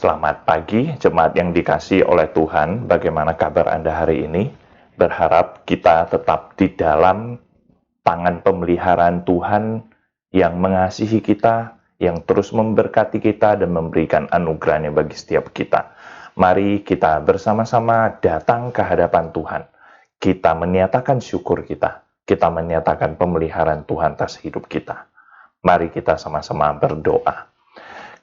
Selamat pagi, jemaat yang dikasihi oleh Tuhan. Bagaimana kabar Anda hari ini? Berharap kita tetap di dalam tangan pemeliharaan Tuhan yang mengasihi kita, yang terus memberkati kita dan memberikan anugerahnya bagi setiap kita. Mari kita bersama-sama datang ke hadapan Tuhan. Kita menyatakan syukur kita. Kita menyatakan pemeliharaan Tuhan atas hidup kita. Mari kita sama-sama berdoa.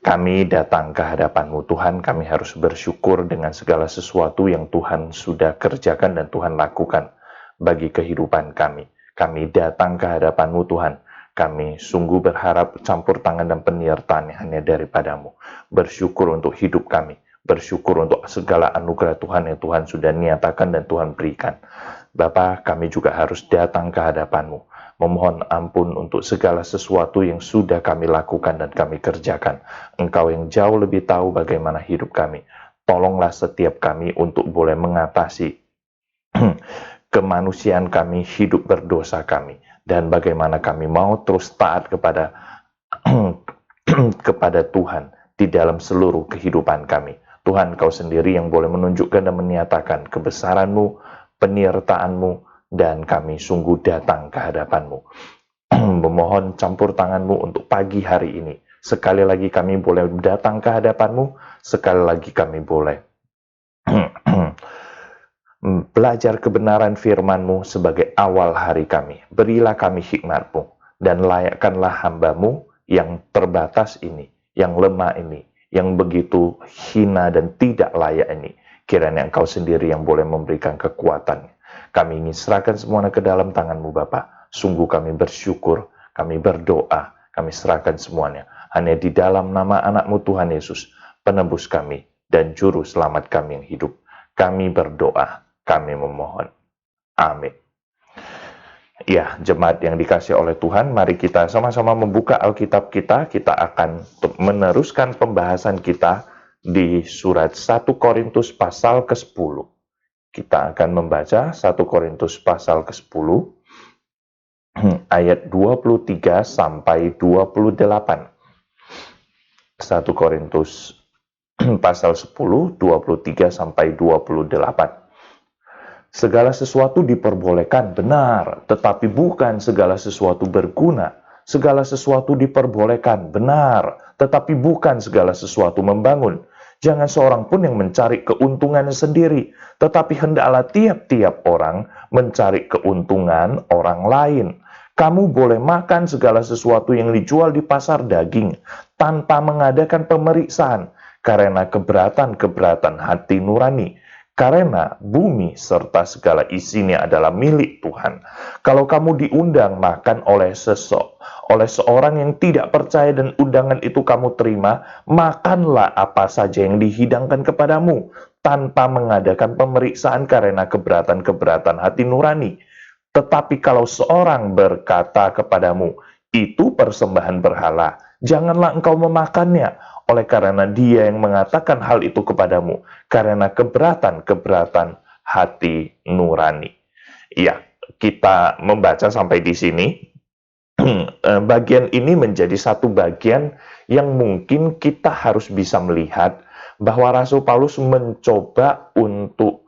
Kami datang ke hadapan-Mu Tuhan, kami harus bersyukur dengan segala sesuatu yang Tuhan sudah kerjakan dan Tuhan lakukan bagi kehidupan kami. Kami datang ke hadapan-Mu Tuhan, kami sungguh berharap campur tangan dan penyertaan hanya daripada-Mu. Bersyukur untuk hidup kami, bersyukur untuk segala anugerah Tuhan yang Tuhan sudah nyatakan dan Tuhan berikan. Bapa, kami juga harus datang ke hadapan-Mu, memohon ampun untuk segala sesuatu yang sudah kami lakukan dan kami kerjakan. Engkau yang jauh lebih tahu bagaimana hidup kami. Tolonglah setiap kami untuk boleh mengatasi kemanusiaan kami, hidup berdosa kami, dan bagaimana kami mau terus taat kepada kepada Tuhan di dalam seluruh kehidupan kami. Tuhan, Kau sendiri yang boleh menunjukkan dan menyatakan kebesaran-Mu, penyertaan-Mu, dan kami sungguh datang ke hadapan-Mu. Memohon campur tangan-Mu untuk pagi hari ini. Sekali lagi kami boleh datang ke hadapan-Mu, sekali lagi kami boleh belajar kebenaran firman-Mu sebagai awal hari kami. Berilah kami hikmat-Mu, dan layakkanlah hamba-Mu yang terbatas ini, yang lemah ini, yang begitu hina dan tidak layak ini. Kiranya Engkau sendiri yang boleh memberikan kekuatan. Kami ingin serahkan semuanya ke dalam tangan-Mu Bapa. Sungguh kami bersyukur, kami berdoa, kami serahkan semuanya. Hanya di dalam nama anak-Mu Tuhan Yesus, penebus kami dan juru selamat kami yang hidup. Kami berdoa, kami memohon. Amin. Ya, jemaat yang dikasihi oleh Tuhan, mari kita sama-sama membuka Alkitab kita. Kita akan meneruskan pembahasan kita di surat 1 Korintus pasal ke-10. Kita akan membaca 1 Korintus pasal ke-10 ayat 23 sampai 28. 1 Korintus pasal 10 23 sampai 28. Segala sesuatu diperbolehkan, benar, tetapi bukan segala sesuatu berguna. Segala sesuatu diperbolehkan, benar, tetapi bukan segala sesuatu membangun. Jangan seorang pun yang mencari keuntungannya sendiri, tetapi hendaklah tiap-tiap orang mencari keuntungan orang lain. Kamu boleh makan segala sesuatu yang dijual di pasar daging, tanpa mengadakan pemeriksaan, karena keberatan-keberatan hati nurani. Karena bumi serta segala isinya adalah milik Tuhan. Kalau kamu diundang makan oleh seorang yang tidak percaya dan undangan itu kamu terima, makanlah apa saja yang dihidangkan kepadamu, tanpa mengadakan pemeriksaan karena keberatan-keberatan hati nurani. Tetapi kalau seorang berkata kepadamu, itu persembahan berhala, janganlah engkau memakannya, oleh karena dia yang mengatakan hal itu kepadamu, karena keberatan-keberatan hati nurani. Ya, kita membaca sampai di sini. Bagian ini menjadi satu bagian yang mungkin kita harus bisa melihat bahwa Rasul Paulus mencoba untuk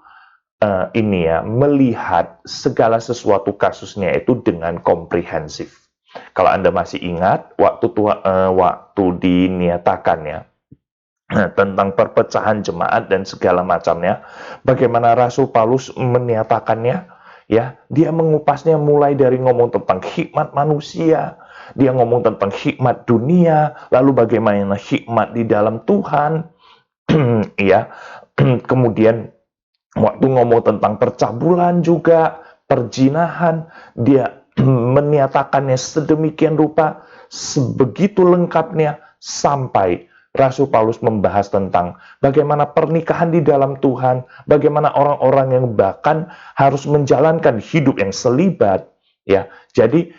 melihat segala sesuatu kasusnya itu dengan komprehensif. Kalau Anda masih ingat, waktu dinyatakannya tentang perpecahan jemaat dan segala macamnya, bagaimana Rasul Paulus menyatakannya, ya, dia mengupasnya mulai dari ngomong tentang hikmat manusia, dia ngomong tentang hikmat dunia, lalu bagaimana hikmat di dalam Tuhan, ya, kemudian waktu ngomong tentang percabulan juga, perjinahan, dia menyatakannya sedemikian rupa, sebegitu lengkapnya, sampai Rasul Paulus membahas tentang bagaimana pernikahan di dalam Tuhan, bagaimana orang-orang yang bahkan harus menjalankan hidup yang selibat, ya. Jadi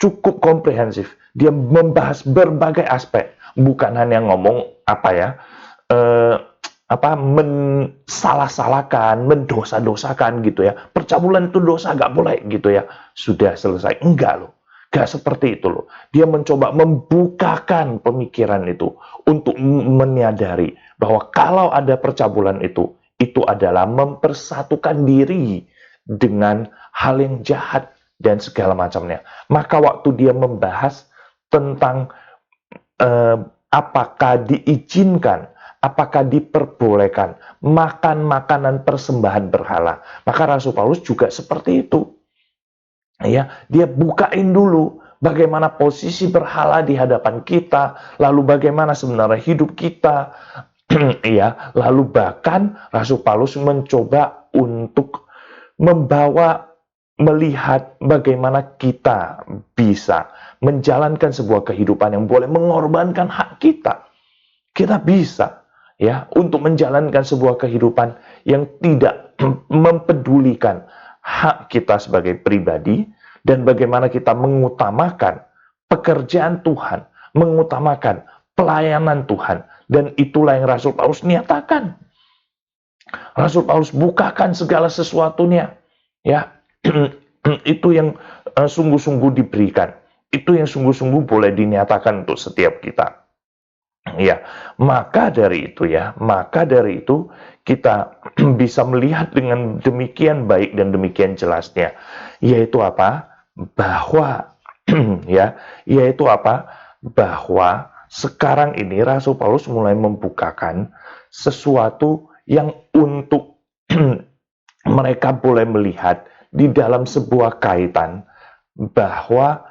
cukup komprehensif. Dia membahas berbagai aspek, bukan hanya ngomong mensalah-salahkan, mendosa-dosakan gitu ya. Percabulan itu dosa, nggak boleh gitu ya. Sudah selesai. Enggak loh. Gak seperti itu loh. Dia mencoba membukakan pemikiran itu untuk menyadari bahwa kalau ada percabulan itu adalah mempersatukan diri dengan hal yang jahat dan segala macamnya. Maka waktu dia membahas tentang apakah diizinkan, apakah diperbolehkan makan makanan persembahan berhala, maka Rasul Paulus juga seperti itu. Ya, dia bukain dulu bagaimana posisi berhala di hadapan kita, lalu bagaimana sebenarnya hidup kita. Ya, lalu bahkan Rasul Paulus mencoba untuk membawa melihat bagaimana kita bisa menjalankan sebuah kehidupan yang boleh mengorbankan hak kita. Kita bisa ya untuk menjalankan sebuah kehidupan yang tidak mempedulikan hak kita sebagai pribadi dan bagaimana kita mengutamakan pekerjaan Tuhan, mengutamakan pelayanan Tuhan, dan itulah yang Rasul Paulus nyatakan. Rasul Paulus bukakan segala sesuatunya, ya. Itu yang sungguh-sungguh diberikan. Itu yang sungguh-sungguh boleh dinyatakan untuk setiap kita. Ya, maka dari itu kita bisa melihat dengan demikian baik dan demikian jelasnya, yaitu apa? Bahwa bahwa sekarang ini Rasul Paulus mulai membukakan sesuatu yang untuk mereka boleh melihat di dalam sebuah kaitan bahwa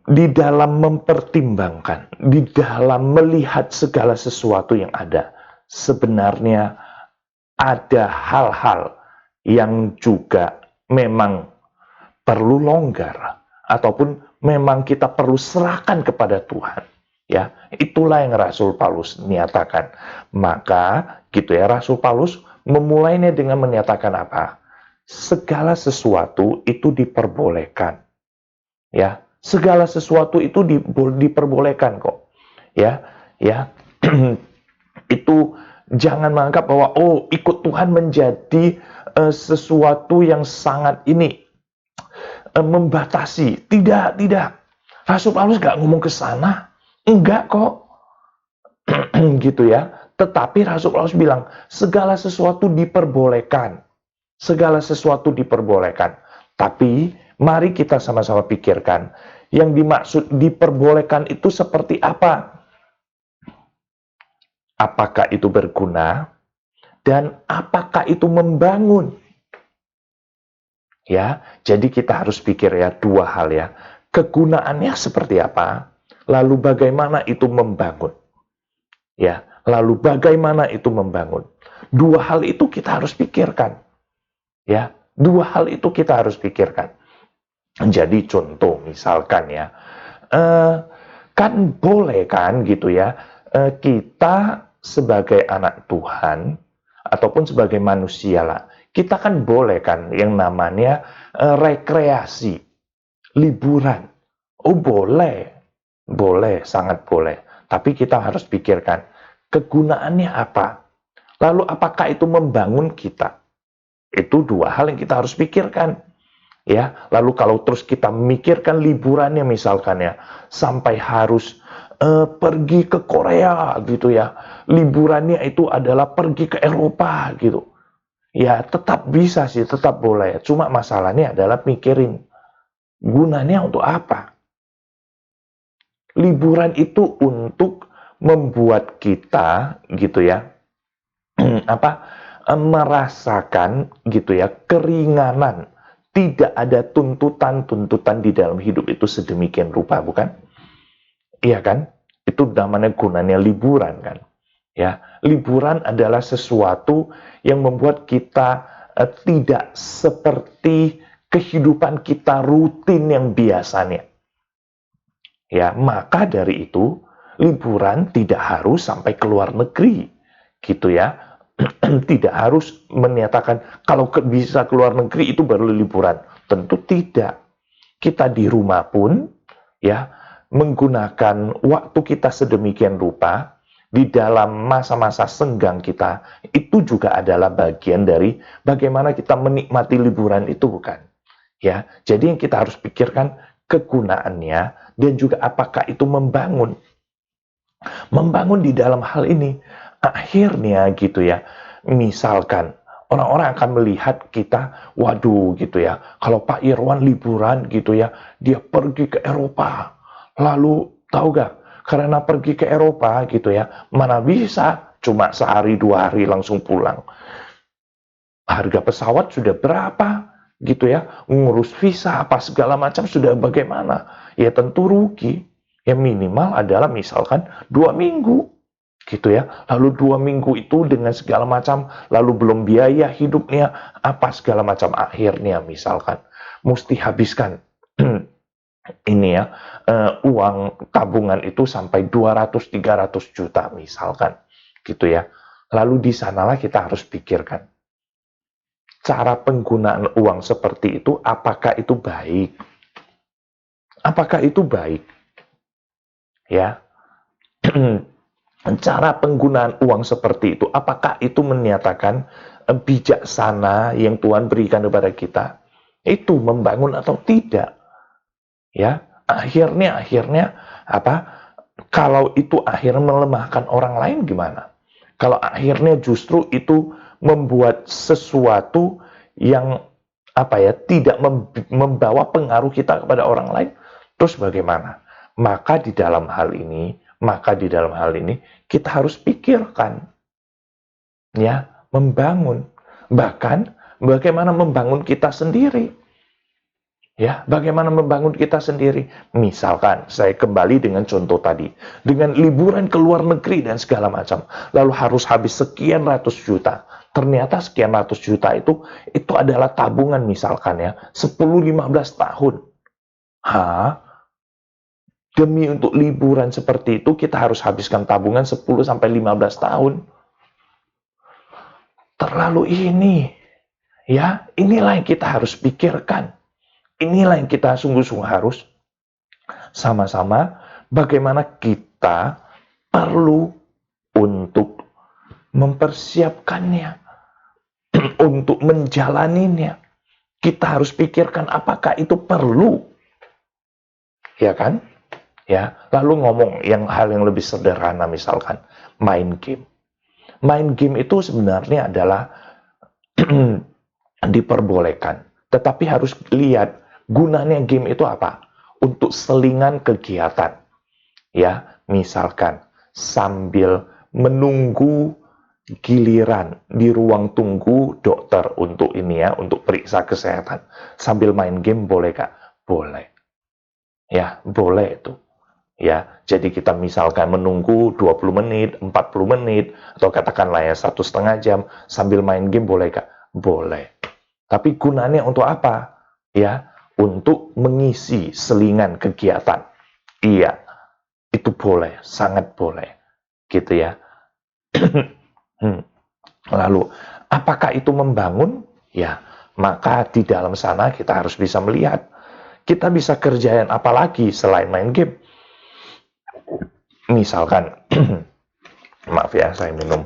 di dalam mempertimbangkan, di dalam melihat segala sesuatu yang ada, sebenarnya ada hal-hal yang juga memang perlu longgar, ataupun memang kita perlu serahkan kepada Tuhan. Ya, itulah yang Rasul Paulus nyatakan. Maka gitu ya, Rasul Paulus memulainya dengan menyatakan apa? Segala sesuatu itu diperbolehkan. Ya, segala sesuatu itu diperbolehkan kok. Ya. Itu jangan menganggap bahwa ikut Tuhan menjadi sesuatu yang sangat ini membatasi. Tidak. Rasul Paulus gak ngomong ke sana. Enggak kok. Gitu ya. Tetapi Rasul Paulus bilang, segala sesuatu diperbolehkan. Segala sesuatu diperbolehkan. Tapi, mari kita sama-sama pikirkan. Yang dimaksud diperbolehkan itu seperti apa? Apakah itu berguna? Dan apakah itu membangun? Ya, jadi kita harus pikir ya, dua hal ya. Kegunaannya seperti apa? Lalu bagaimana itu membangun? Ya, lalu bagaimana itu membangun? Dua hal itu kita harus pikirkan. Ya, dua hal itu kita harus pikirkan. Jadi contoh misalkan ya, kan boleh kan gitu ya, kita sebagai anak Tuhan ataupun sebagai manusia lah, kita kan boleh kan yang namanya rekreasi, liburan. Oh boleh, sangat boleh. Tapi kita harus pikirkan, kegunaannya apa? Lalu apakah itu membangun kita? Itu dua hal yang kita harus pikirkan. Ya, lalu kalau terus kita memikirkan liburannya misalkan ya, sampai harus pergi ke Korea gitu ya. Liburannya itu adalah pergi ke Eropa gitu. Ya, tetap bisa sih, tetap boleh. Cuma masalahnya adalah mikirin gunanya untuk apa? Liburan itu untuk membuat kita gitu ya, merasakan gitu ya, keringanan. Tidak ada tuntutan-tuntutan di dalam hidup itu sedemikian rupa, bukan? Iya kan? Itu namanya gunanya liburan kan? Ya, liburan adalah sesuatu yang membuat kita tidak seperti kehidupan kita rutin yang biasanya. Ya, maka dari itu liburan tidak harus sampai ke luar negeri, gitu ya. Tidak harus menyatakan kalau bisa ke luar negeri itu baru liburan. Tentu tidak. Kita di rumah pun ya menggunakan waktu kita sedemikian rupa di dalam masa-masa senggang kita, itu juga adalah bagian dari bagaimana kita menikmati liburan itu, bukan? Ya, jadi yang kita harus pikirkan kegunaannya dan juga apakah itu membangun. Membangun di dalam hal ini akhirnya gitu ya. Misalkan orang-orang akan melihat kita, waduh gitu ya. Kalau Pak Irwan liburan gitu ya, dia pergi ke Eropa. Lalu tahu gak? Karena pergi ke Eropa gitu ya, mana bisa cuma sehari 2 hari langsung pulang. Harga pesawat sudah berapa gitu ya, ngurus visa apa segala macam sudah bagaimana, ya tentu rugi. Yang minimal adalah misalkan 2 minggu gitu ya, lalu 2 minggu itu dengan segala macam, lalu belum biaya hidupnya apa segala macam, akhirnya misalkan mesti habiskan ini ya, uang tabungan itu sampai 200-300 juta misalkan gitu ya. Lalu di sanalah kita harus pikirkan cara penggunaan uang seperti itu, apakah itu baik? Apakah itu baik? Ya, cara penggunaan uang seperti itu, apakah itu menyatakan bijaksana yang Tuhan berikan kepada kita? Itu membangun atau tidak? Ya, akhirnya apa? Kalau itu akhirnya melemahkan orang lain gimana? Kalau akhirnya justru itu membuat sesuatu yang apa ya, tidak membawa pengaruh kita kepada orang lain, terus bagaimana? Maka di dalam hal ini kita harus pikirkan ya, membangun. Bahkan bagaimana membangun kita sendiri. Ya, bagaimana membangun kita sendiri? Misalkan, saya kembali dengan contoh tadi. Dengan liburan ke luar negeri dan segala macam. Lalu harus habis sekian ratus juta. Ternyata sekian ratus juta itu adalah tabungan misalkan ya. 10-15 tahun. Demi untuk liburan seperti itu, kita harus habiskan tabungan 10-15 tahun. Terlalu ini. Ya, inilah yang kita harus pikirkan. Inilah yang kita sungguh-sungguh harus sama-sama bagaimana kita perlu untuk mempersiapkannya, untuk menjalaninya. Kita harus pikirkan apakah itu perlu. Ya kan? Ya, lalu ngomong hal yang lebih sederhana misalkan main game. Main game itu sebenarnya adalah diperbolehkan, tetapi harus lihat gunanya game itu apa? Untuk selingan kegiatan. Ya, misalkan sambil menunggu giliran di ruang tunggu dokter untuk ini ya, untuk periksa kesehatan. Sambil main game boleh Kak? Boleh. Ya, boleh itu. Ya, jadi kita misalkan menunggu 20 menit, 40 menit, atau katakanlah ya 1,5 jam sambil main game boleh Kak? Boleh. Tapi gunanya untuk apa? Ya, untuk mengisi selingan kegiatan. Iya, itu boleh, sangat boleh. Gitu ya. Lalu, apakah itu membangun? Ya, maka di dalam sana kita harus bisa melihat. Kita bisa kerjain apa lagi selain main game? Misalkan, maaf ya, saya minum.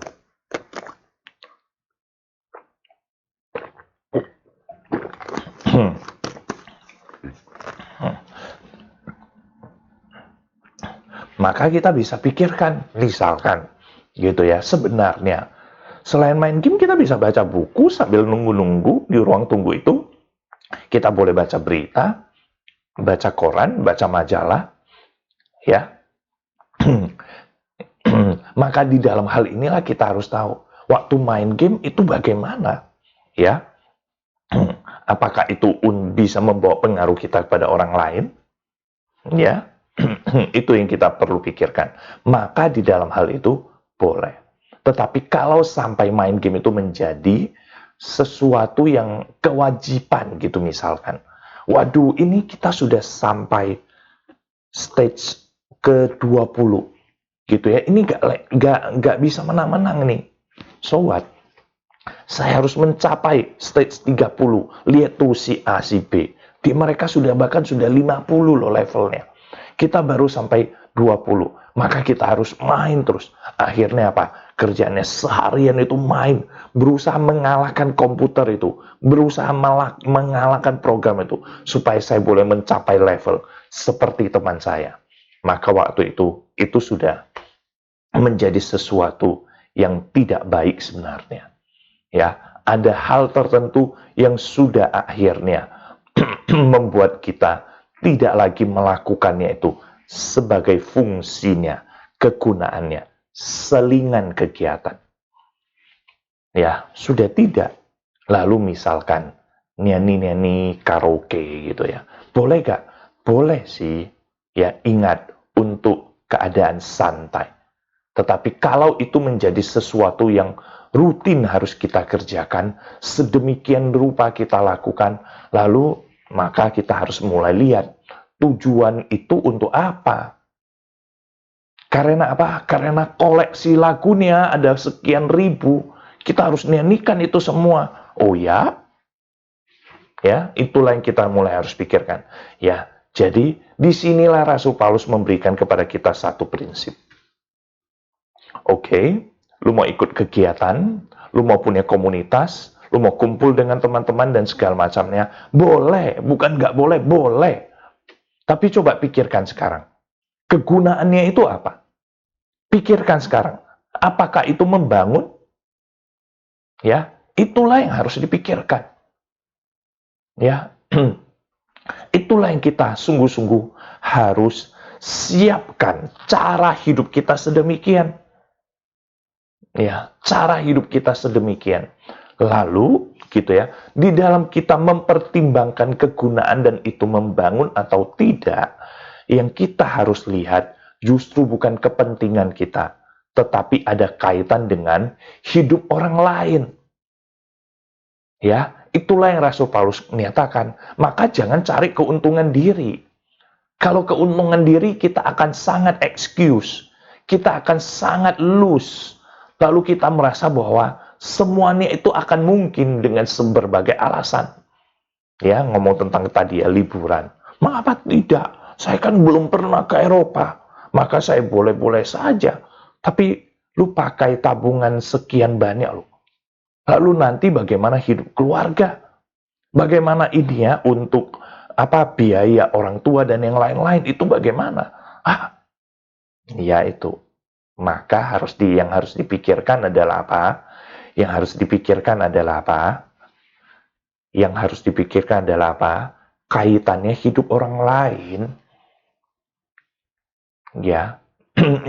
Maka kita bisa pikirkan, misalkan, gitu ya, sebenarnya, selain main game, kita bisa baca buku sambil nunggu-nunggu di ruang tunggu itu. Kita boleh baca berita, baca koran, baca majalah, ya. Maka di dalam hal inilah kita harus tahu, waktu main game itu bagaimana, ya. Apakah itu bisa membawa pengaruh kita kepada orang lain? Ya, itu yang kita perlu pikirkan. Maka di dalam hal itu boleh. Tetapi kalau sampai main game itu menjadi sesuatu yang kewajiban gitu misalkan. Waduh, ini kita sudah sampai stage ke-20 gitu ya. Ini nggak bisa menang-menang nih. So what? Saya harus mencapai stage 30. Lihat tuh si A, si B. Mereka bahkan sudah 50 loh levelnya. Kita baru sampai 20. Maka kita harus main terus. Akhirnya apa? Kerjaannya seharian itu main, berusaha mengalahkan komputer itu, berusaha mengalahkan program itu, supaya saya boleh mencapai level seperti teman saya. Maka waktu itu sudah menjadi sesuatu yang tidak baik sebenarnya. Ya, ada hal tertentu yang sudah akhirnya membuat kita tidak lagi melakukannya itu sebagai fungsinya, kegunaannya, selingan kegiatan. Ya, sudah tidak. Lalu misalkan nyanyi-nyanyi karaoke gitu ya. Boleh gak? Boleh sih. Ya, ingat untuk keadaan santai. Tetapi kalau itu menjadi sesuatu yang rutin harus kita kerjakan, sedemikian rupa kita lakukan, lalu maka kita harus mulai lihat tujuan itu untuk apa. Karena apa? Karena koleksi lagunya ada sekian ribu, kita harus nyanyikan itu semua. Oh ya? Ya, itulah yang kita mulai harus pikirkan. Ya, jadi disinilah Rasul Paulus memberikan kepada kita satu prinsip. Oke, lu mau ikut kegiatan, lu mau punya komunitas, lu mau kumpul dengan teman-teman dan segala macamnya, boleh, bukan nggak boleh, boleh. Tapi coba pikirkan sekarang, kegunaannya itu apa? Pikirkan sekarang, apakah itu membangun? Ya, itulah yang harus dipikirkan. Ya, itulah yang kita sungguh-sungguh harus siapkan cara hidup kita sedemikian. Ya, cara hidup kita sedemikian. Lalu, gitu ya, di dalam kita mempertimbangkan kegunaan dan itu membangun atau tidak, yang kita harus lihat justru bukan kepentingan kita, tetapi ada kaitan dengan hidup orang lain. Ya, itulah yang Rasul Paulus menyatakan. Maka jangan cari keuntungan diri. Kalau keuntungan diri, kita akan sangat excuse. Kita akan sangat loose. Lalu kita merasa bahwa semuanya itu akan mungkin dengan berbagai alasan. Ya, ngomong tentang tadi ya, liburan. Mengapa tidak? Saya kan belum pernah ke Eropa. Maka saya boleh-boleh saja. Tapi lu pakai tabungan sekian banyak lu. Lalu nanti bagaimana hidup keluarga? Bagaimana ini ya untuk biaya orang tua dan yang lain-lain itu bagaimana? Ya itu. Maka yang harus dipikirkan adalah apa? Yang harus dipikirkan adalah apa? Yang harus dipikirkan adalah apa? Kaitannya hidup orang lain. Ya,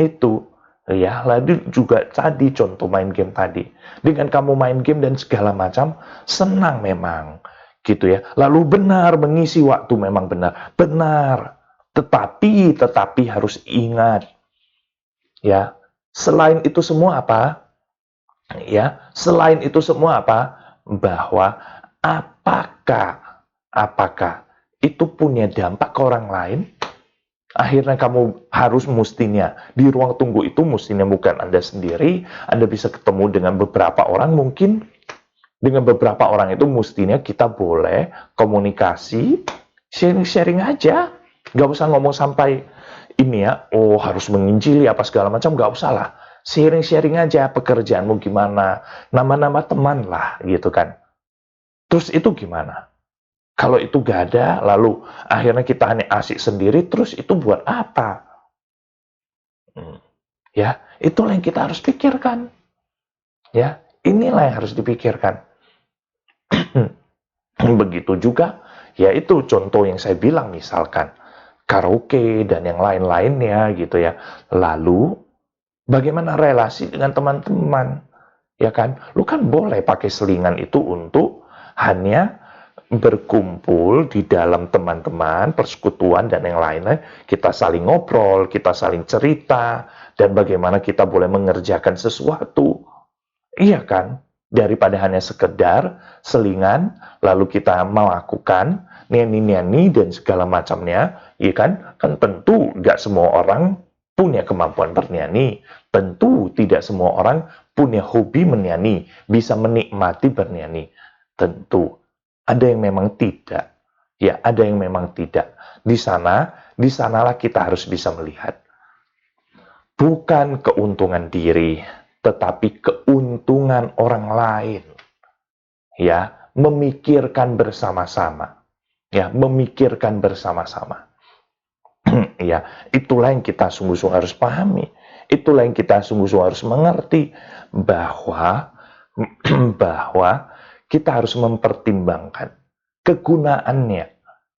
itu. Ya, lalu juga tadi contoh main game tadi. Dengan kamu main game dan segala macam, senang memang. Gitu ya. Lalu benar mengisi waktu memang benar. Benar. Tetapi harus ingat. Ya, selain itu semua apa? Ya, selain itu semua apa? Bahwa apakah itu punya dampak ke orang lain? Akhirnya kamu harus mestinya di ruang tunggu itu mestinya bukan Anda sendiri, Anda bisa ketemu dengan beberapa orang mungkin. Dengan beberapa orang itu mestinya kita boleh komunikasi, sharing-sharing aja. Gak usah ngomong sampai ini ya, harus menginjili apa segala macam, gak usah lah. Sharing-sharing aja pekerjaanmu gimana, nama-nama teman lah gitu kan. Terus itu gimana? Kalau itu gak ada, lalu akhirnya kita hanya asik sendiri, terus itu buat apa? Ya, itulah yang kita harus pikirkan. Ya, inilah yang harus dipikirkan. Begitu juga, ya itu contoh yang saya bilang misalkan karaoke dan yang lain-lainnya gitu ya. Lalu bagaimana relasi dengan teman-teman? Ya kan? Lu kan boleh pakai selingan itu untuk hanya berkumpul di dalam teman-teman, persekutuan dan yang lain-lain. Kita saling ngobrol, kita saling cerita, dan bagaimana kita boleh mengerjakan sesuatu. Iya kan? Daripada hanya sekedar selingan, lalu kita melakukan nyanyi-nyanyi dan segala macamnya, iya kan? Kan tentu nggak semua orang punya kemampuan bernyanyi. Tentu tidak semua orang punya hobi menyanyi, bisa menikmati bernyanyi. Tentu. Ada yang memang tidak. Ya, ada yang memang tidak. Di sanalah kita harus bisa melihat. Bukan keuntungan diri, tetapi keuntungan orang lain. Ya, memikirkan bersama-sama. Ya, memikirkan bersama-sama. Ya, itulah yang kita sungguh-sungguh harus pahami. Itulah yang kita sungguh-sungguh harus mengerti bahwa bahwa kita harus mempertimbangkan kegunaannya.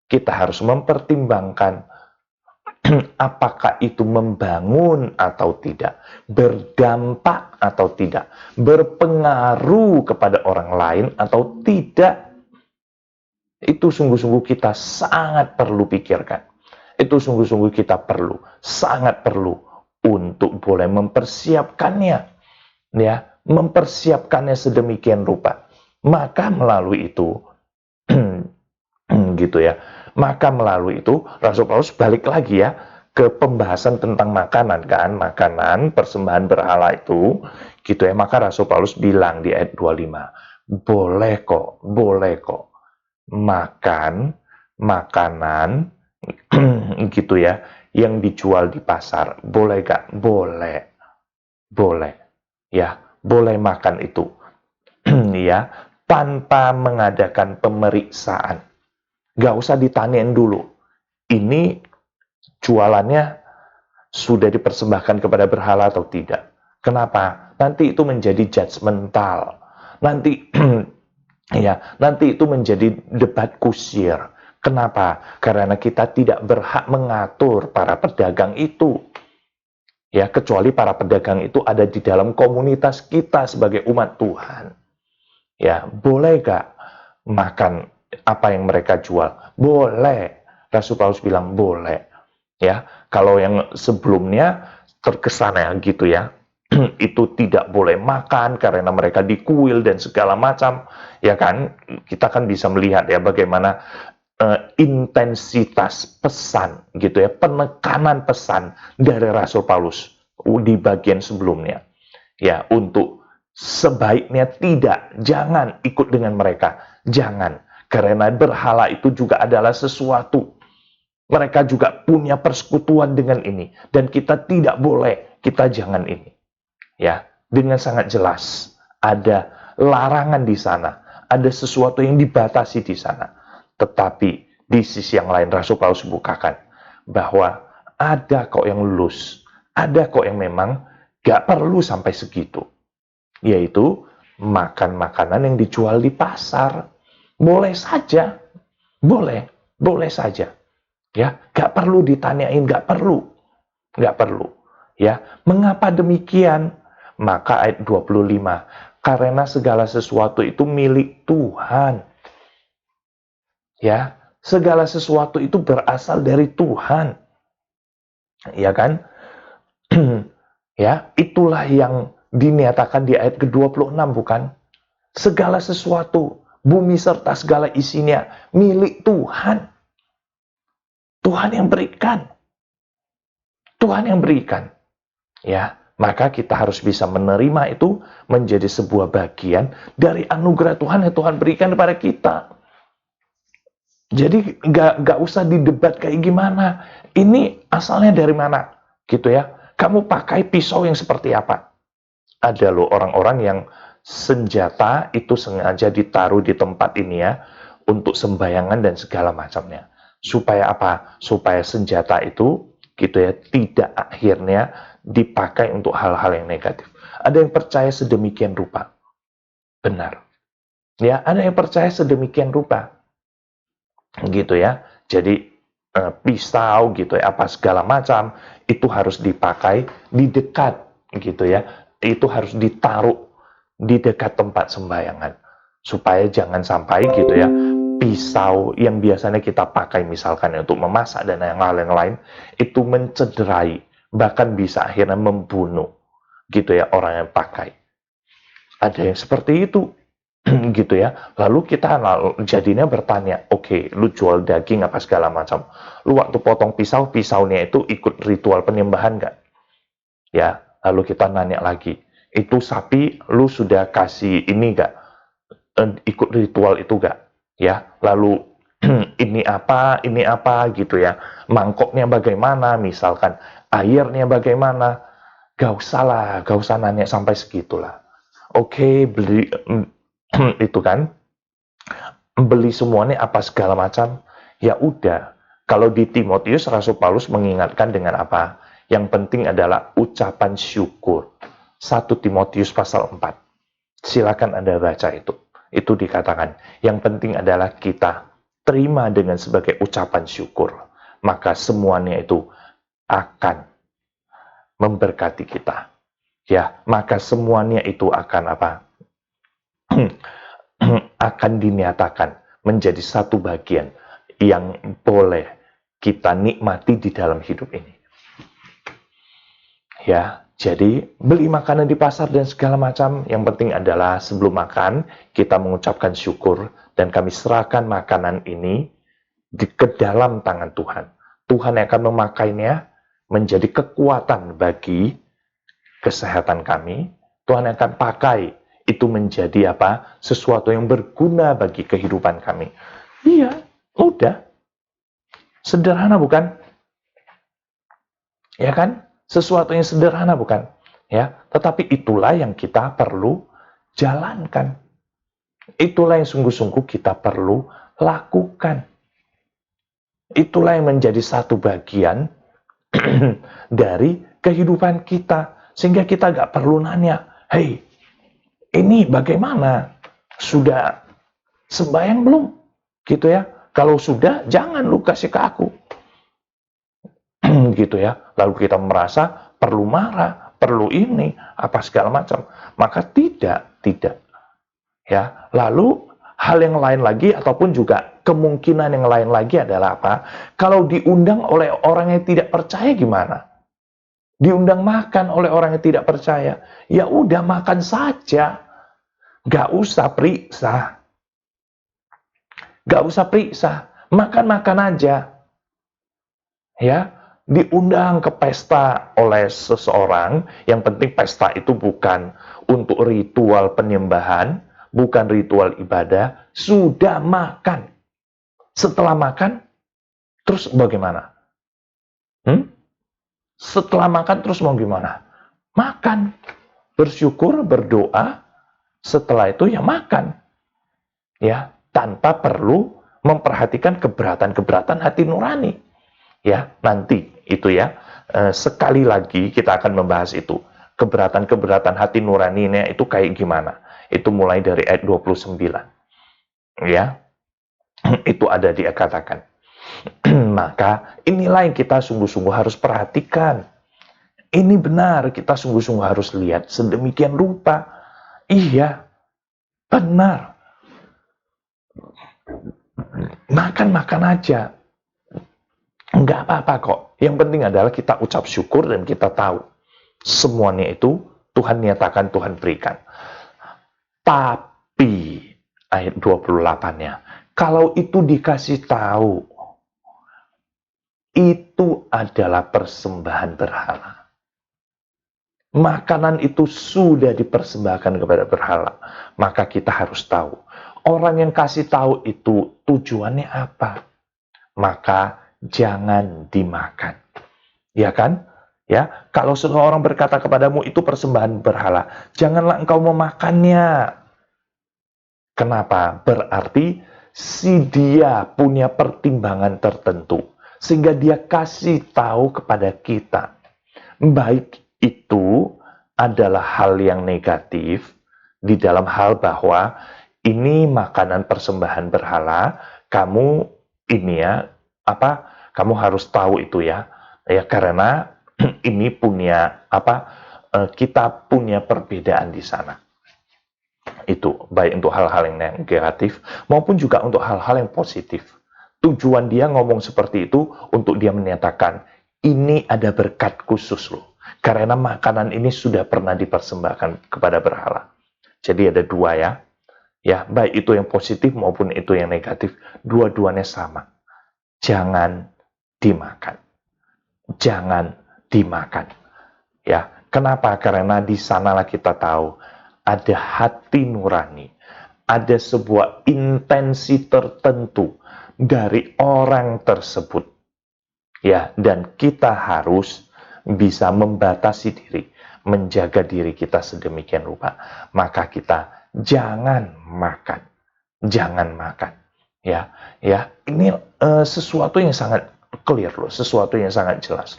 Kita harus mempertimbangkan apakah itu membangun atau tidak, berdampak atau tidak, berpengaruh kepada orang lain atau tidak. Itu sungguh-sungguh kita sangat perlu pikirkan. Itu sungguh-sungguh kita perlu, sangat perlu untuk boleh mempersiapkannya. Ya, mempersiapkannya sedemikian rupa. Maka melalui itu gitu ya. Maka melalui itu Rasul Paulus balik lagi ya ke pembahasan tentang makanan kan, makanan persembahan berhala itu gitu ya. Maka Rasul Paulus bilang di ayat 25, boleh kok makan makanan gitu ya yang dijual di pasar. Boleh gak? Boleh ya, boleh makan itu ya, tanpa mengadakan pemeriksaan. Gak usah ditanyain dulu, ini jualannya sudah dipersembahkan kepada berhala atau tidak. Kenapa? Nanti itu menjadi judgmental. Nanti nanti itu menjadi debat kusir. Kenapa? Karena kita tidak berhak mengatur para pedagang itu. Ya, kecuali para pedagang itu ada di dalam komunitas kita sebagai umat Tuhan. Ya, boleh gak makan apa yang mereka jual? Boleh. Rasul Paulus bilang boleh. Ya, kalau yang sebelumnya terkesan ya gitu ya, itu tidak boleh makan karena mereka dikuil dan segala macam, ya kan? Kita kan bisa melihat ya bagaimana intensitas pesan gitu ya, penekanan pesan dari Rasul Paulus di bagian sebelumnya. Ya, untuk sebaiknya jangan ikut dengan mereka. Jangan. Karena berhala itu juga adalah sesuatu. Mereka juga punya persekutuan dengan ini. Dan kita tidak boleh, kita jangan ini. Ya, dengan sangat jelas. Ada larangan di sana. Ada sesuatu yang dibatasi di sana. Tetapi di sisi yang lain Rasul Paulus bukakan bahwa ada kok yang lulus. Ada kok yang memang gak perlu sampai segitu. Yaitu makan makanan yang dijual di pasar. Boleh saja. Boleh saja. Ya, gak perlu ditanyain, gak perlu. Ya, mengapa demikian? Maka ayat 25, karena segala sesuatu itu milik Tuhan. Ya, segala sesuatu itu berasal dari Tuhan. Ya kan? Ya, itulah yang dinyatakan di ayat ke-26 bukan? Segala sesuatu, bumi serta segala isinya milik Tuhan. Tuhan yang berikan. Tuhan yang berikan. Ya, maka kita harus bisa menerima itu menjadi sebuah bagian dari anugerah Tuhan yang Tuhan berikan kepada kita. Jadi nggak usah didebat kayak gimana. Ini asalnya dari mana, gitu ya? Kamu pakai pisau yang seperti apa? Ada loh orang-orang yang senjata itu sengaja ditaruh di tempat ini ya untuk sembayangan dan segala macamnya. Supaya apa? Supaya senjata itu gitu ya tidak akhirnya dipakai untuk hal-hal yang negatif. Ada yang percaya sedemikian rupa. Benar. Ya, ada yang percaya sedemikian rupa. Gitu ya. Jadi pisau gitu ya, apa segala macam itu harus dipakai di dekat gitu ya. Itu harus ditaruh di dekat tempat sembayangan supaya jangan sampai gitu ya pisau yang biasanya kita pakai misalkan untuk memasak dan yang lain-lain itu mencederai bahkan bisa akhirnya membunuh gitu ya orang yang pakai. Ada yang seperti itu gitu ya. Lalu kita jadinya bertanya, oke, lu jual daging apa segala macam. Lu waktu potong pisaunya itu ikut ritual penyembahan nggak? Ya, lalu kita nanya lagi, itu sapi lu sudah kasih ini nggak? Ikut ritual itu nggak? Ya, lalu ini apa gitu ya. Mangkoknya bagaimana, misalkan airnya bagaimana. Gak usah nanya sampai segitulah. Oke, beli itu kan, beli semuanya apa segala macam. Ya udah. Kalau di Timotius, Rasul Paulus mengingatkan dengan apa? Yang penting adalah ucapan syukur. 1 Timotius pasal 4. Silakan Anda baca itu. Itu dikatakan, yang penting adalah kita terima dengan sebagai ucapan syukur. Maka semuanya itu akan memberkati kita. Ya, maka semuanya itu akan apa? akan dinyatakan menjadi satu bagian yang boleh kita nikmati di dalam hidup ini. Ya, jadi beli makanan di pasar dan segala macam, yang penting adalah sebelum makan kita mengucapkan syukur dan kami serahkan makanan ini ke dalam tangan Tuhan. Tuhan yang akan memakainya menjadi kekuatan bagi kesehatan kami. Tuhan akan pakai itu menjadi apa? Sesuatu yang berguna bagi kehidupan kami. Iya, udah. Sederhana bukan? Ya kan? Sesuatu yang sederhana bukan? Ya, tetapi itulah yang kita perlu jalankan. Itulah yang sungguh-sungguh kita perlu lakukan. Itulah yang menjadi satu bagian dari kehidupan kita. Sehingga kita gak perlu nanya, hey, ini bagaimana? Sudah sembahyang belum? Gitu ya. Kalau sudah, jangan lu kasih ke aku. Gitu ya. Lalu kita merasa perlu marah, perlu ini, apa segala macam. Maka tidak. Ya. Lalu hal yang lain lagi ataupun juga kemungkinan yang lain lagi adalah apa? Kalau diundang oleh orang yang tidak percaya gimana? Diundang makan oleh orang yang tidak percaya. Ya udah makan saja. Gak usah periksa. Gak usah periksa. Makan-makan aja. Ya, diundang ke pesta oleh seseorang, yang penting pesta itu bukan untuk ritual penyembahan, bukan ritual ibadah, sudah makan. Setelah makan, terus bagaimana? Setelah makan terus mau gimana? Makan. Bersyukur, berdoa, setelah itu ya makan. Ya, tanpa perlu memperhatikan keberatan-keberatan hati nurani. Ya, nanti itu ya. Sekali lagi kita akan membahas itu. Keberatan-keberatan hati nuraninya itu kayak gimana? Itu mulai dari ayat 29. Ya. Itu ada dikatakan. Maka inilah yang kita sungguh-sungguh harus perhatikan. Ini benar, kita sungguh-sungguh harus lihat sedemikian rupa. Iya, benar. Makan-makan aja. Enggak apa-apa kok. Yang penting adalah kita ucap syukur dan kita tahu. Semuanya itu Tuhan nyatakan, Tuhan berikan. Tapi, ayat 28-nya, kalau itu dikasih tahu, itu adalah persembahan berhala. Makanan itu sudah dipersembahkan kepada berhala. Maka kita harus tahu. Orang yang kasih tahu itu tujuannya apa? Maka jangan dimakan. Ya kan? Ya, kalau seseorang berkata kepadamu itu persembahan berhala, janganlah engkau memakannya. Kenapa? Berarti si dia punya pertimbangan tertentu. Sehingga dia kasih tahu kepada kita. Baik itu adalah hal yang negatif di dalam hal bahwa ini makanan persembahan berhala, kamu ini ya, apa? Kamu harus tahu itu ya. Ya karena ini punya apa? Kita punya perbedaan di sana. Itu baik untuk hal-hal yang negatif maupun juga untuk hal-hal yang positif. Tujuan dia ngomong seperti itu untuk dia menyatakan ini ada berkat khusus loh. Karena makanan ini sudah pernah dipersembahkan kepada berhala. Jadi ada dua ya. Ya, baik itu yang positif maupun itu yang negatif, dua-duanya sama. Jangan dimakan. Jangan dimakan. Ya, kenapa? Karena di sanalah kita tahu ada hati nurani, ada sebuah intensi tertentu dari orang tersebut. Ya, dan kita harus bisa membatasi diri, menjaga diri kita sedemikian rupa, maka kita jangan makan. Jangan makan. Ya, ya, ini sesuatu yang sangat clear loh, sesuatu yang sangat jelas.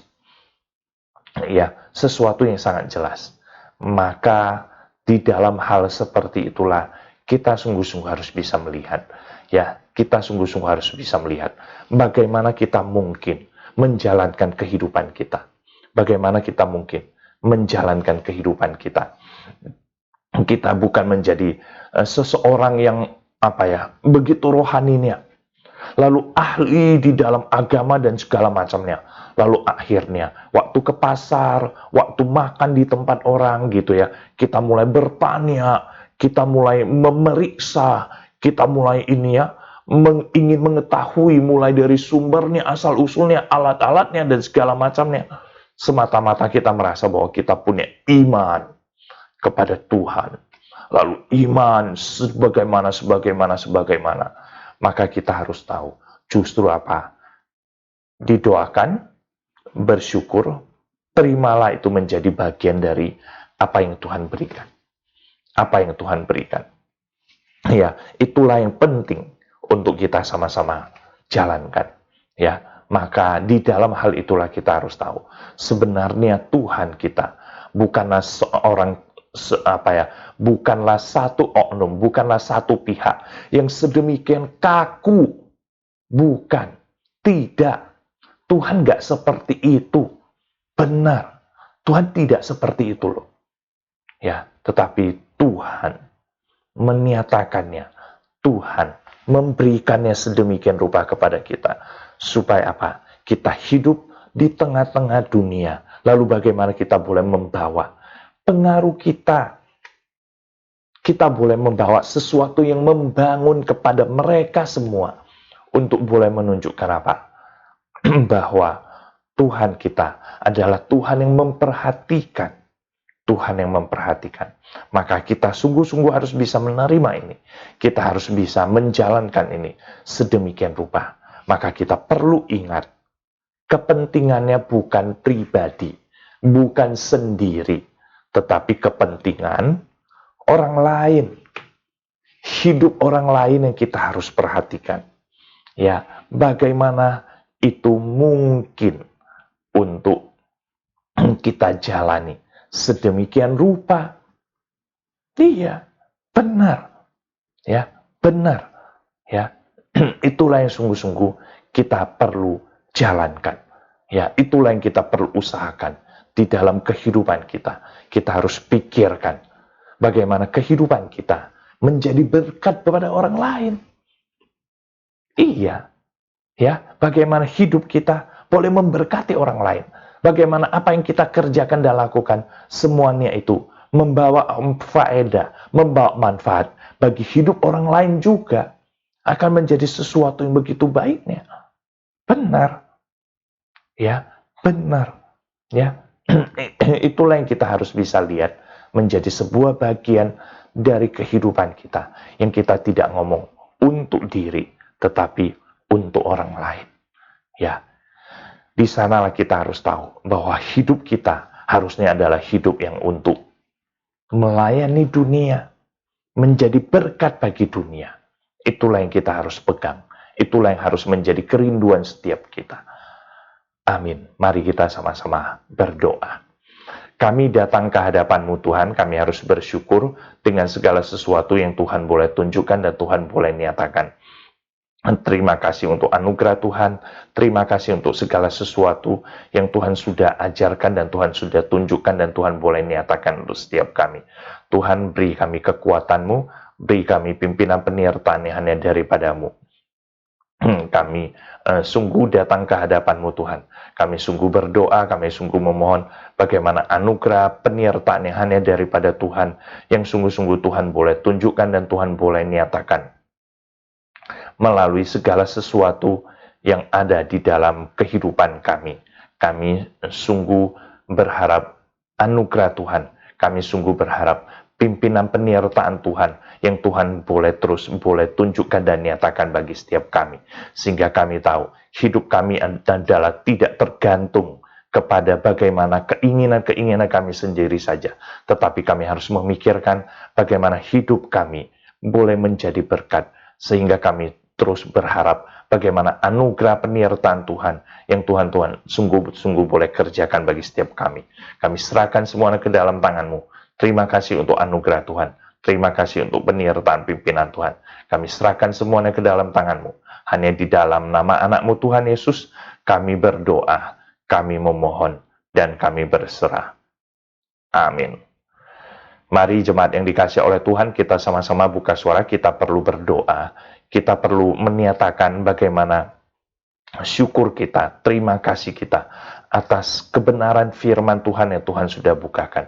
Ya, sesuatu yang sangat jelas. Maka di dalam hal seperti itulah kita sungguh-sungguh harus bisa melihat. Ya, kita sungguh-sungguh harus bisa melihat bagaimana kita mungkin menjalankan kehidupan kita. Bagaimana kita mungkin menjalankan kehidupan kita. Kita bukan menjadi seseorang yang begitu rohaninya, lalu ahli di dalam agama dan segala macamnya. Lalu akhirnya, waktu ke pasar, waktu makan di tempat orang gitu ya, kita mulai bertanya, kita mulai memeriksa, kita mulai ingin mengetahui mulai dari sumbernya, asal-usulnya, alat-alatnya, dan segala macamnya. Semata-mata kita merasa bahwa kita punya iman kepada Tuhan. Lalu iman sebagaimana. Maka kita harus tahu justru apa? Didoakan, bersyukur, terimalah itu menjadi bagian dari apa yang Tuhan berikan. Apa yang Tuhan berikan. Ya, itulah yang penting untuk kita sama-sama jalankan. Ya, maka di dalam hal itulah kita harus tahu sebenarnya Tuhan kita bukanlah bukanlah satu oknum, bukanlah satu pihak yang sedemikian kaku. Bukan, tidak. Tuhan nggak seperti itu. Benar, Tuhan tidak seperti itu loh. Ya, tetapi Tuhan menyatakannya. Tuhan memberikannya sedemikian rupa kepada kita. Supaya apa? Kita hidup di tengah-tengah dunia. Lalu bagaimana kita boleh membawa pengaruh kita. Kita boleh membawa sesuatu yang membangun kepada mereka semua. Untuk boleh menunjukkan apa? Bahwa Tuhan kita adalah Tuhan yang memperhatikan. Tuhan yang memperhatikan. Maka kita sungguh-sungguh harus bisa menerima ini. Kita harus bisa menjalankan ini sedemikian rupa. Maka kita perlu ingat, kepentingannya bukan pribadi, bukan sendiri, tetapi kepentingan orang lain. Hidup orang lain yang kita harus perhatikan. Ya, bagaimana itu mungkin untuk kita jalani sedemikian rupa. Iya, benar. Ya, benar. Ya, itulah yang sungguh-sungguh kita perlu jalankan. Ya, itulah yang kita perlu usahakan di dalam kehidupan kita. Kita harus pikirkan bagaimana kehidupan kita menjadi berkat kepada orang lain. Iya, ya, bagaimana hidup kita boleh memberkati orang lain. Bagaimana apa yang kita kerjakan dan lakukan, semuanya itu membawa faedah, membawa manfaat bagi hidup orang lain juga. Akan menjadi sesuatu yang begitu baiknya. Benar. Ya, benar. Ya, itulah yang kita harus bisa lihat menjadi sebuah bagian dari kehidupan kita. Yang kita tidak ngomong untuk diri, tetapi untuk orang lain. Ya, di sanalah kita harus tahu bahwa hidup kita harusnya adalah hidup yang untuk melayani dunia, menjadi berkat bagi dunia. Itulah yang kita harus pegang. Itulah yang harus menjadi kerinduan setiap kita. Amin. Mari kita sama-sama berdoa. Kami datang ke hadapan-Mu Tuhan, kami harus bersyukur dengan segala sesuatu yang Tuhan boleh tunjukkan dan Tuhan boleh nyatakan. Terima kasih untuk anugerah Tuhan, terima kasih untuk segala sesuatu yang Tuhan sudah ajarkan dan Tuhan sudah tunjukkan dan Tuhan boleh nyatakan untuk setiap kami. Tuhan, beri kami kekuatan-Mu, beri kami pimpinan penyertaan yang hanya daripada-Mu. Kami sungguh datang ke hadapan-Mu Tuhan. Kami sungguh berdoa, kami sungguh memohon bagaimana anugerah penyertaan yang hanya daripada Tuhan, yang sungguh-sungguh Tuhan boleh tunjukkan dan Tuhan boleh nyatakan melalui segala sesuatu yang ada di dalam kehidupan kami. Kami sungguh berharap anugerah Tuhan. Kami sungguh berharap pimpinan penyertaan Tuhan yang Tuhan boleh tunjukkan dan nyatakan bagi setiap kami. Sehingga kami tahu hidup kami adalah tidak tergantung kepada bagaimana keinginan-keinginan kami sendiri saja, tetapi kami harus memikirkan bagaimana hidup kami boleh menjadi berkat, sehingga kami terus berharap bagaimana anugerah penyertaan Tuhan yang Tuhan sungguh-sungguh boleh kerjakan bagi setiap kami. Kami serahkan semuanya ke dalam tangan-Mu. Terima kasih untuk anugerah Tuhan. Terima kasih untuk penyertaan pimpinan Tuhan. Kami serahkan semuanya ke dalam tangan-Mu. Hanya di dalam nama anak-Mu Tuhan Yesus, kami berdoa, kami memohon, dan kami berserah. Amin. Mari jemaat yang dikasih oleh Tuhan, kita sama-sama buka suara, kita perlu berdoa. Kita perlu menyatakan bagaimana syukur kita, terima kasih kita atas kebenaran firman Tuhan yang Tuhan sudah bukakan.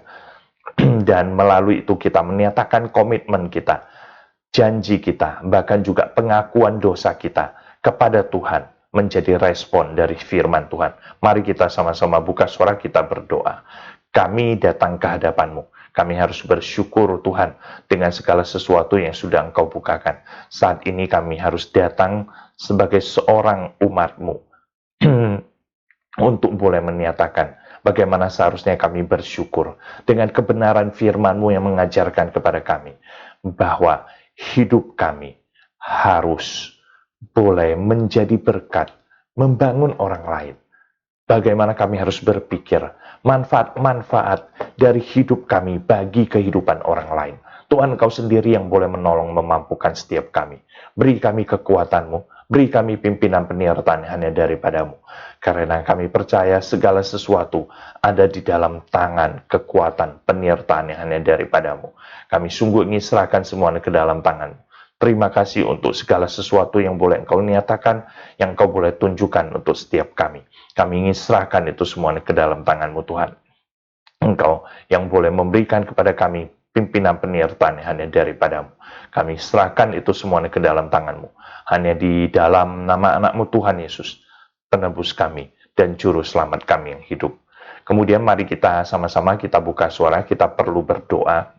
Dan melalui itu kita menyatakan komitmen kita, janji kita, bahkan juga pengakuan dosa kita kepada Tuhan menjadi respon dari firman Tuhan. Mari kita sama-sama buka suara, kita berdoa. Kami datang ke hadapan-Mu. Kami harus bersyukur Tuhan dengan segala sesuatu yang sudah Engkau bukakan. Saat ini kami harus datang sebagai seorang umat-Mu untuk boleh menyatakan bagaimana seharusnya kami bersyukur dengan kebenaran firman-Mu yang mengajarkan kepada kami bahwa hidup kami harus boleh menjadi berkat, membangun orang lain. Bagaimana kami harus berpikir manfaat-manfaat dari hidup kami bagi kehidupan orang lain. Tuhan, Engkau sendiri yang boleh menolong memampukan setiap kami. Beri kami kekuatan-Mu, beri kami pimpinan penyertaan hanya daripada-Mu. Karena kami percaya segala sesuatu ada di dalam tangan kekuatan penyertaan yang hanya daripada-Mu. Kami sungguh ingin serahkan semuanya ke dalam tangan-Mu. Terima kasih untuk segala sesuatu yang boleh Engkau nyatakan, yang Engkau boleh tunjukkan untuk setiap kami. Kami ingin serahkan itu semuanya ke dalam tangan-Mu Tuhan. Engkau yang boleh memberikan kepada kami pimpinan penyertaan hanya daripada-Mu. Kami serahkan itu semuanya ke dalam tangan-Mu. Hanya di dalam nama anak-Mu Tuhan Yesus, penebus kami dan juru selamat kami yang hidup. Kemudian mari kita sama-sama kita buka suara, kita perlu berdoa.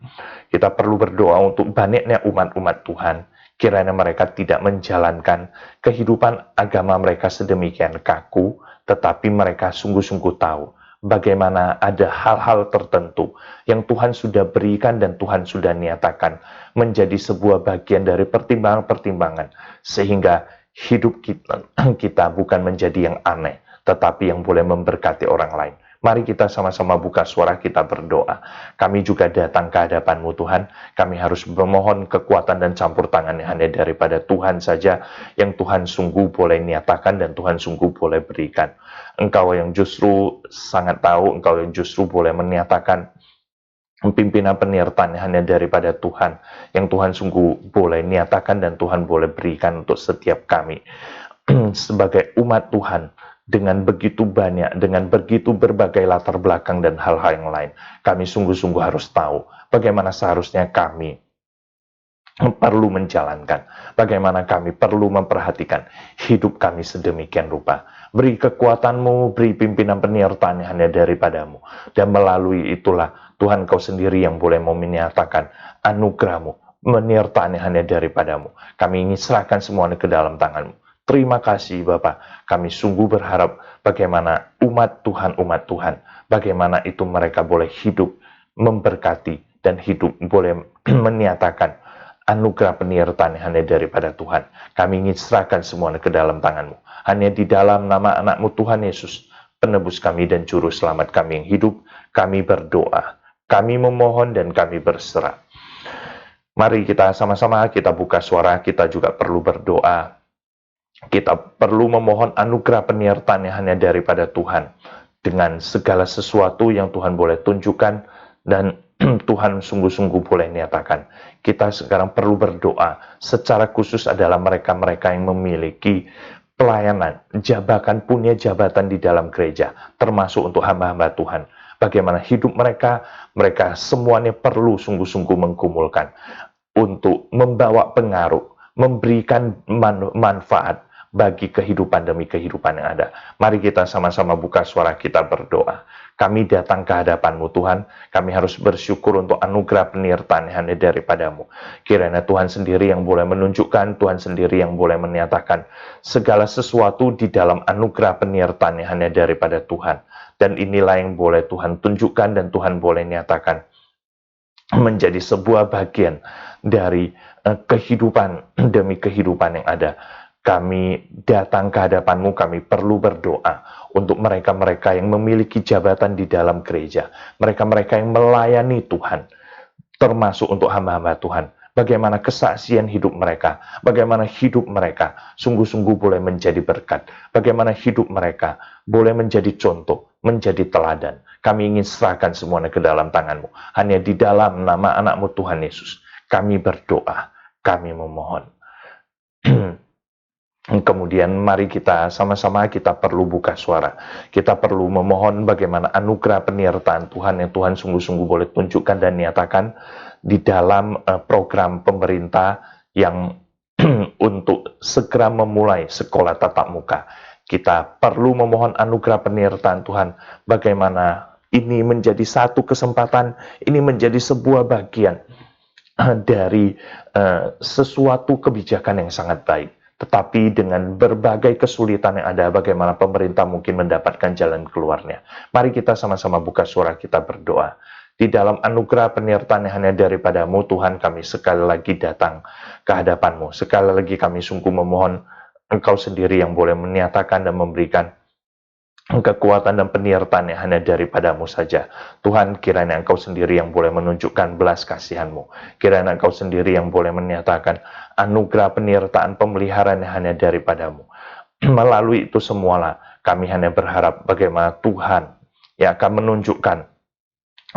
Kita perlu berdoa untuk banyaknya umat-umat Tuhan. Kiranya mereka tidak menjalankan kehidupan agama mereka sedemikian kaku, tetapi mereka sungguh-sungguh tahu bagaimana ada hal-hal tertentu yang Tuhan sudah berikan dan Tuhan sudah nyatakan menjadi sebuah bagian dari pertimbangan-pertimbangan, sehingga hidup kita bukan menjadi yang aneh, tetapi yang boleh memberkati orang lain. Mari kita sama-sama buka suara, kita berdoa. Kami juga datang ke hadapan-Mu Tuhan. Kami harus memohon kekuatan dan campur tangan yang hanya daripada Tuhan saja, yang Tuhan sungguh boleh nyatakan dan Tuhan sungguh boleh berikan. Engkau yang justru sangat tahu, Engkau yang justru boleh menyatakan pimpinan penyertaan hanya daripada Tuhan, yang Tuhan sungguh boleh nyatakan dan Tuhan boleh berikan untuk setiap kami. Sebagai umat Tuhan, dengan begitu banyak, dengan begitu berbagai latar belakang dan hal-hal yang lain, kami sungguh-sungguh harus tahu bagaimana seharusnya kami perlu menjalankan, bagaimana kami perlu memperhatikan hidup kami sedemikian rupa. Beri kekuatan-Mu, beri pimpinan penyertaan hanya daripada-Mu, dan melalui itulah Tuhan Kau sendiri yang boleh menyatakan anugerah-Mu, menyertaan hanya daripada-Mu. Kami ingin serahkan semuanya ke dalam tangan-Mu. Terima kasih Bapak, kami sungguh berharap bagaimana umat Tuhan, bagaimana itu mereka boleh hidup memberkati dan hidup boleh menyatakan anugerah penyertaan hanya daripada Tuhan. Kami ingin serahkan semuanya ke dalam tangan-Mu. Hanya di dalam nama anak-Mu Tuhan Yesus, penebus kami dan juru selamat kami yang hidup, kami berdoa, kami memohon dan kami berserah. Mari kita sama-sama kita buka suara, kita juga perlu berdoa. Kita perlu memohon anugerah penyertaan yang hanya daripada Tuhan. Dengan segala sesuatu yang Tuhan boleh tunjukkan dan Tuhan sungguh-sungguh boleh nyatakan. Kita sekarang perlu berdoa. Secara khusus adalah mereka-mereka yang memiliki pelayanan, punya jabatan di dalam gereja, termasuk untuk hamba-hamba Tuhan. Bagaimana hidup mereka semuanya perlu sungguh-sungguh menggumulkan untuk membawa pengaruh, memberikan manfaat, bagi kehidupan demi kehidupan yang ada. Mari kita sama-sama buka suara kita berdoa. Kami datang ke hadapan-Mu Tuhan, kami harus bersyukur untuk anugerah penyertaan yang hanya daripadamu. Kiranya Tuhan sendiri yang boleh menunjukkan, Tuhan sendiri yang boleh menyatakan segala sesuatu di dalam anugerah penyertaan yang hanya daripada Tuhan. Dan inilah yang boleh Tuhan tunjukkan dan Tuhan boleh nyatakan menjadi sebuah bagian dari kehidupan demi kehidupan yang ada. Kami datang ke hadapan-Mu, kami perlu berdoa untuk mereka-mereka yang memiliki jabatan di dalam gereja, mereka-mereka yang melayani Tuhan, termasuk untuk hamba-hamba Tuhan. Bagaimana kesaksian hidup mereka, bagaimana hidup mereka sungguh-sungguh boleh menjadi berkat, bagaimana hidup mereka boleh menjadi contoh, menjadi teladan. Kami ingin serahkan semuanya ke dalam tangan-Mu. Hanya di dalam nama anak-Mu Tuhan Yesus, kami berdoa, kami memohon. Kemudian mari kita sama-sama kita perlu buka suara. Kita perlu memohon bagaimana anugerah penyertaan Tuhan yang Tuhan sungguh-sungguh boleh tunjukkan dan nyatakan di dalam program pemerintah yang untuk segera memulai sekolah tatap muka. Kita perlu memohon anugerah penyertaan Tuhan. Bagaimana ini menjadi satu kesempatan, ini menjadi sebuah bagian dari sesuatu kebijakan yang sangat baik. Tetapi dengan berbagai kesulitan yang ada, bagaimana pemerintah mungkin mendapatkan jalan keluarnya. Mari kita sama-sama buka suara kita berdoa. Di dalam anugerah penyertaan yang hanya daripada-Mu, Tuhan, kami sekali lagi datang ke hadapan-Mu. Sekali lagi kami sungguh memohon Engkau sendiri yang boleh menyatakan dan memberikan kekuatan dan penyertaan yang hanya daripada-Mu saja. Tuhan, kiranya Engkau sendiri yang boleh menunjukkan belas kasihan-Mu. Kiranya Engkau sendiri yang boleh menyatakan anugerah penyertaan pemeliharaan yang hanya daripada-Mu. Melalui itu semualah kami hanya berharap bagaimana Tuhan yang akan menunjukkan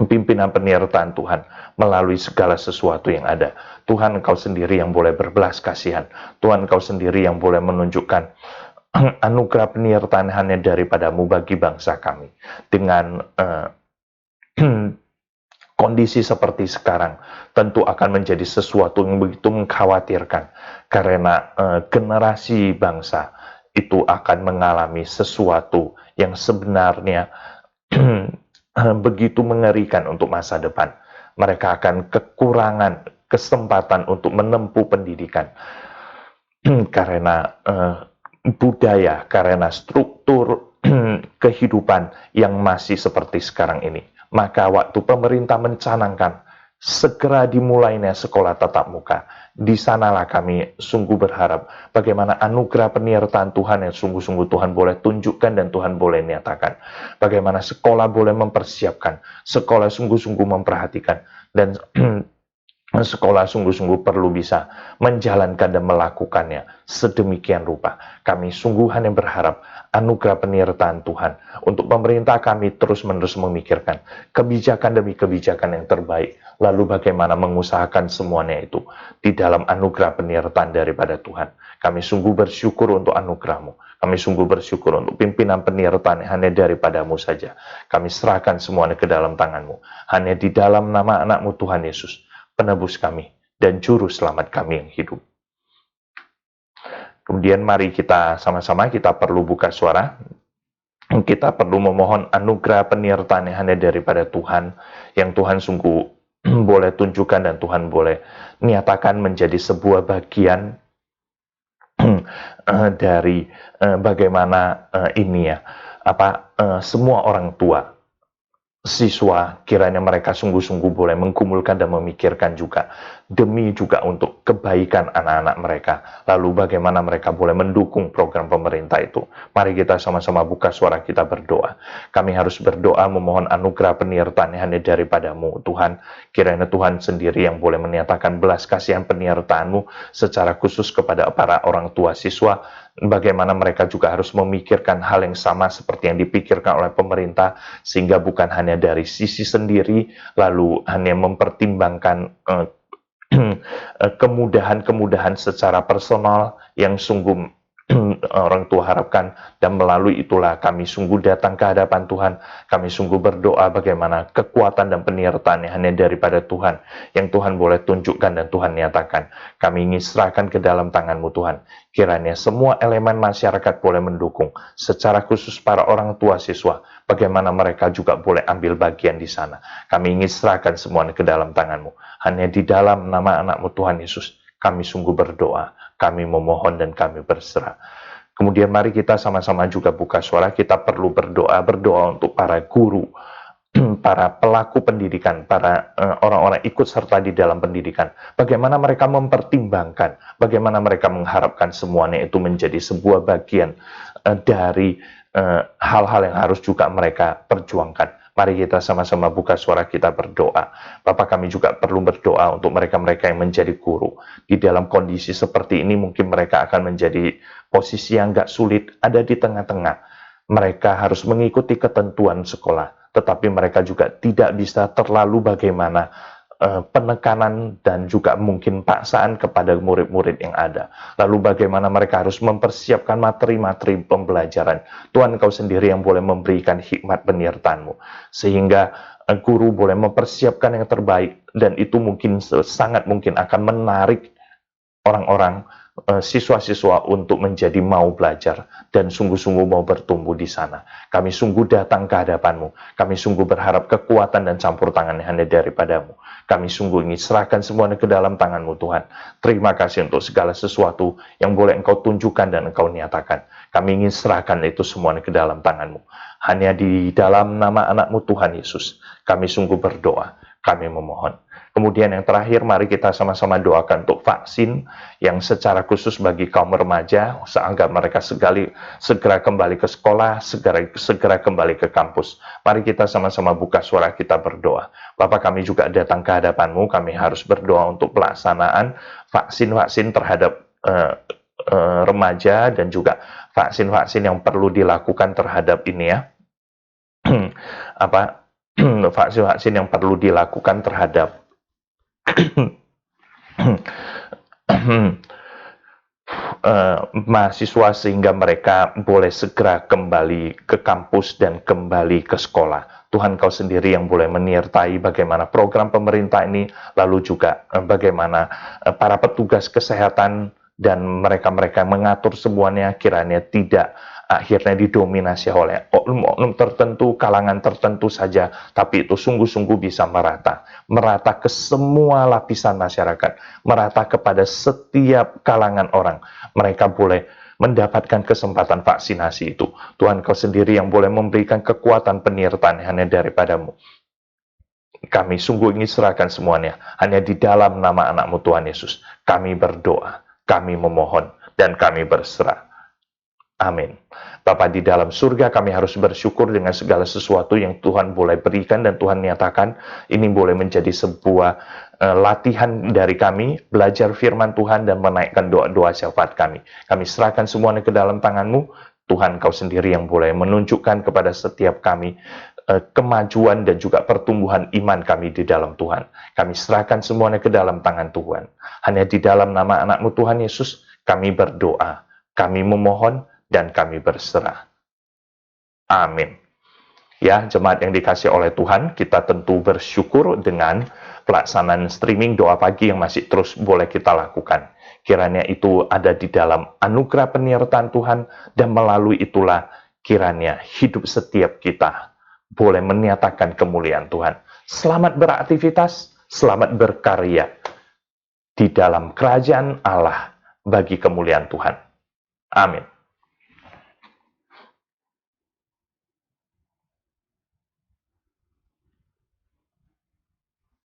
pimpinan penyertaan Tuhan melalui segala sesuatu yang ada. Tuhan, Engkau sendiri yang boleh berbelas kasihan. Tuhan, Engkau sendiri yang boleh menunjukkan anugerah penyertaan hanya daripada-Mu bagi bangsa kami. Dengan kondisi seperti sekarang, tentu akan menjadi sesuatu yang begitu mengkhawatirkan. Karena generasi bangsa itu akan mengalami sesuatu yang sebenarnya begitu mengerikan untuk masa depan. Mereka akan kekurangan kesempatan untuk menempuh pendidikan. Karena budaya, karena struktur kehidupan yang masih seperti sekarang ini. Maka waktu pemerintah mencanangkan segera dimulainya sekolah tatap muka, di sanalah kami sungguh berharap bagaimana anugerah penyertaan Tuhan yang sungguh-sungguh Tuhan boleh tunjukkan dan Tuhan boleh nyatakan. Bagaimana sekolah boleh mempersiapkan, sekolah sungguh-sungguh memperhatikan, dan sekolah sungguh-sungguh perlu bisa menjalankan dan melakukannya sedemikian rupa. Kami sungguh hanya berharap anugerah penyertaan Tuhan untuk pemerintah kami terus-menerus memikirkan kebijakan demi kebijakan yang terbaik, lalu bagaimana mengusahakan semuanya itu di dalam anugerah penyertaan daripada Tuhan. Kami sungguh bersyukur untuk anugerah-Mu. Kami sungguh bersyukur untuk pimpinan penyertaan yang hanya daripada-Mu saja. Kami serahkan semuanya ke dalam tangan-Mu. Hanya di dalam nama anak-Mu Tuhan Yesus, penebus kami dan juru selamat kami yang hidup. Kemudian mari kita sama-sama kita perlu buka suara. Kita perlu memohon anugerah penyertaan yang hanya daripada Tuhan, yang Tuhan sungguh boleh tunjukkan dan Tuhan boleh nyatakan menjadi sebuah bagian dari bagaimana ini ya, semua orang tua, siswa, kiranya mereka sungguh-sungguh boleh menggumulkan dan memikirkan juga demi juga untuk kebaikan anak-anak mereka. Lalu bagaimana mereka boleh mendukung program pemerintah itu. Mari kita sama-sama buka suara kita berdoa. Kami harus berdoa memohon anugerah penyertaan yang hanya daripada-Mu Tuhan. Kiranya Tuhan sendiri yang boleh menyatakan belas kasihan penyertaan-Mu secara khusus kepada para orang tua siswa. Bagaimana mereka juga harus memikirkan hal yang sama seperti yang dipikirkan oleh pemerintah, sehingga bukan hanya dari sisi sendiri, lalu hanya mempertimbangkan kemudahan-kemudahan secara personal yang sungguh orang tua harapkan, dan melalui itulah kami sungguh datang ke hadapan Tuhan. Kami sungguh berdoa bagaimana kekuatan dan penyertaan yang hanya daripada Tuhan, yang Tuhan boleh tunjukkan dan Tuhan nyatakan. Kami ingin serahkan ke dalam tangan-Mu Tuhan. Kiranya semua elemen masyarakat boleh mendukung, secara khusus para orang tua siswa, bagaimana mereka juga boleh ambil bagian di sana. Kami ingin serahkan semuanya ke dalam tangan-Mu. Hanya di dalam nama anak-Mu Tuhan Yesus, kami sungguh berdoa, kami memohon dan kami berserah. Kemudian mari kita sama-sama juga buka suara, kita perlu berdoa untuk para guru, para pelaku pendidikan, para orang-orang ikut serta di dalam pendidikan. Bagaimana mereka mempertimbangkan, bagaimana mereka mengharapkan semuanya itu menjadi sebuah bagian dari hal-hal yang harus juga mereka perjuangkan. Mari kita sama-sama buka suara, kita berdoa. Bapak, kami juga perlu berdoa untuk mereka-mereka yang menjadi guru. Di dalam kondisi seperti ini mungkin mereka akan menjadi posisi yang gak sulit, ada di tengah-tengah. Mereka harus mengikuti ketentuan sekolah, tetapi mereka juga tidak bisa terlalu bagaimana penekanan dan juga mungkin paksaan kepada murid-murid yang ada. Lalu bagaimana mereka harus mempersiapkan materi-materi pembelajaran. Tuhan, Engkau sendiri yang boleh memberikan hikmat penyertaan-Mu, sehingga guru boleh mempersiapkan yang terbaik, dan itu mungkin sangat mungkin akan menarik orang-orang, siswa-siswa untuk menjadi mau belajar dan sungguh-sungguh mau bertumbuh di sana. Kami sungguh datang ke hadapan-Mu. Kami sungguh berharap kekuatan dan campur tangan yang hanya daripada-Mu. Kami sungguh ingin serahkan semuanya ke dalam tangan-Mu, Tuhan. Terima kasih untuk segala sesuatu yang boleh Engkau tunjukkan dan Engkau nyatakan. Kami ingin serahkan itu semuanya ke dalam tangan-Mu. Hanya di dalam nama anak-Mu Tuhan Yesus, kami sungguh berdoa, kami memohon. Kemudian yang terakhir, mari kita sama-sama doakan untuk vaksin yang secara khusus bagi kaum remaja, agar mereka segera kembali ke sekolah, segera kembali ke kampus. Mari kita sama-sama buka suara, kita berdoa. Bapak, kami juga datang ke hadapan-Mu, kami harus berdoa untuk pelaksanaan vaksin-vaksin terhadap remaja dan juga vaksin-vaksin yang perlu dilakukan terhadap ini ya. Vaksin-vaksin yang perlu dilakukan terhadap mahasiswa sehingga mereka boleh segera kembali ke kampus dan kembali ke sekolah. Tuhan, Kau sendiri yang boleh menyertai bagaimana program pemerintah ini, lalu juga bagaimana para petugas kesehatan dan mereka-mereka mengatur semuanya kiranya tidak akhirnya didominasi oleh oknum-oknum tertentu, kalangan tertentu saja, tapi itu sungguh-sungguh bisa merata ke semua lapisan masyarakat, merata kepada setiap kalangan orang. Mereka boleh mendapatkan kesempatan vaksinasi itu. Tuhan, Kau sendiri yang boleh memberikan kekuatan penyertaan hanya daripada-Mu. Kami sungguh ingin serahkan semuanya hanya di dalam nama anak-Mu Tuhan Yesus. Kami berdoa, kami memohon, dan kami berserah. Amin. Bapa di dalam surga, kami harus bersyukur dengan segala sesuatu yang Tuhan boleh berikan dan Tuhan nyatakan. Ini boleh menjadi sebuah latihan dari kami, belajar firman Tuhan dan menaikkan doa-doa syafaat kami. Kami serahkan semuanya ke dalam tangan-Mu. Tuhan, Kau sendiri yang boleh menunjukkan kepada setiap kami kemajuan dan juga pertumbuhan iman kami di dalam Tuhan. Kami serahkan semuanya ke dalam tangan Tuhan. Hanya di dalam nama anak-Mu Tuhan Yesus, kami berdoa, kami memohon, dan kami berserah. Amin. Ya, jemaat yang dikasih oleh Tuhan, kita tentu bersyukur dengan pelaksanaan streaming doa pagi yang masih terus boleh kita lakukan. Kiranya itu ada di dalam anugerah penyertaan Tuhan, dan melalui itulah kiranya hidup setiap kita boleh menyatakan kemuliaan Tuhan. Selamat beraktivitas, selamat berkarya di dalam kerajaan Allah bagi kemuliaan Tuhan. Amin.